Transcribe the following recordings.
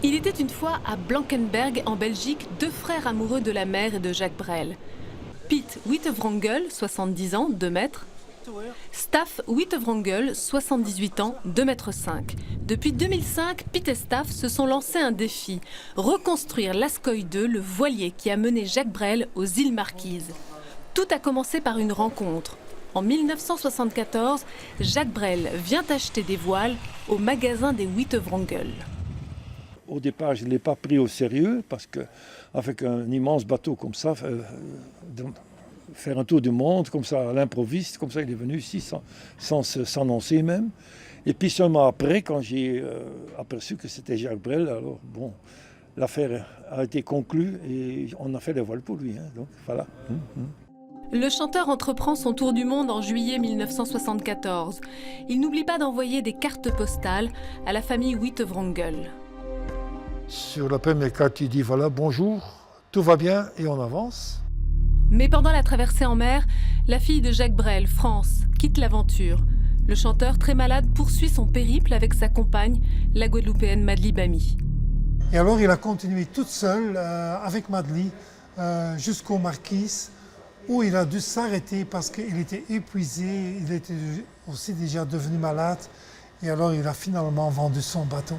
Il était une fois à Blankenberg, en Belgique, deux frères amoureux de la mer et de Jacques Brel. Piet Wittevwrangel, 70 ans, 2 mètres. Staff Wittevwrangel, 78 ans, 2 mètres 5. Depuis 2005, Piet et Staff se sont lancés un défi, reconstruire l'Askoï 2, le voilier qui a mené Jacques Brel aux îles Marquises. Tout a commencé par une rencontre. En 1974, Jacques Brel vient acheter des voiles au magasin des Wittevwrangel. Au départ, je ne l'ai pas pris au sérieux parce qu'avec un immense bateau comme ça, faire un tour du monde comme ça à l'improviste, comme ça il est venu ici sans s'annoncer même. Et puis seulement après, quand j'ai aperçu que c'était Jacques Brel, alors bon, l'affaire a été conclue et on a fait les voiles pour lui. Donc voilà. Le chanteur entreprend son tour du monde en juillet 1974. Il n'oublie pas d'envoyer des cartes postales à la famille Wittevwrangel. Sur la première carte, il dit voilà, bonjour, tout va bien et on avance. Mais pendant la traversée en mer, la fille de Jacques Brel, France, quitte l'aventure. Le chanteur, très malade, poursuit son périple avec sa compagne, la Guadeloupéenne Madly Bamy. Et alors, il a continué toute seule avec Madly jusqu'aux Marquises, où il a dû s'arrêter parce qu'il était épuisé, il était aussi déjà devenu malade. Et alors, il a finalement vendu son bateau.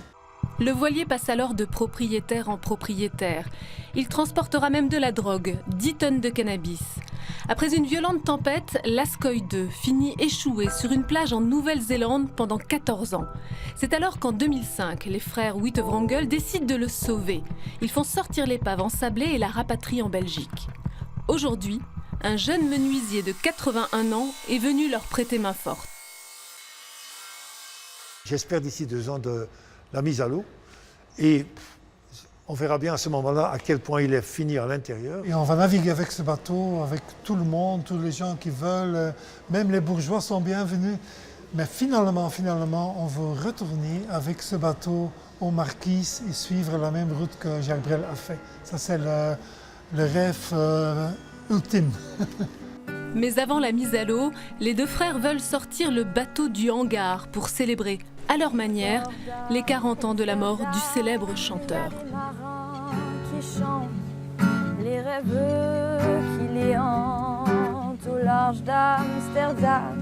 Le voilier passe alors de propriétaire en propriétaire. Il transportera même de la drogue, 10 tonnes de cannabis. Après une violente tempête, l'Askoï 2 finit échoué sur une plage en Nouvelle-Zélande pendant 14 ans. C'est alors qu'en 2005, les frères Wittevwrangel décident de le sauver. Ils font sortir l'épave ensablée et la rapatrient en Belgique. Aujourd'hui, un jeune menuisier de 81 ans est venu leur prêter main forte. J'espère d'ici 2 ans de la mise à l'eau et on verra bien à ce moment-là à quel point il est fini à l'intérieur. Et on va naviguer avec ce bateau, avec tout le monde, tous les gens qui veulent, même les bourgeois sont bienvenus. Mais finalement, on veut retourner avec ce bateau aux Marquises et suivre la même route que Jacques Brel a fait. Ça, c'est le rêve ultime. Mais avant la mise à l'eau, les deux frères veulent sortir le bateau du hangar pour célébrer, à leur manière, les 40 ans de la mort du célèbre chanteur. Les rêves qui les hantent au large d'Amsterdam.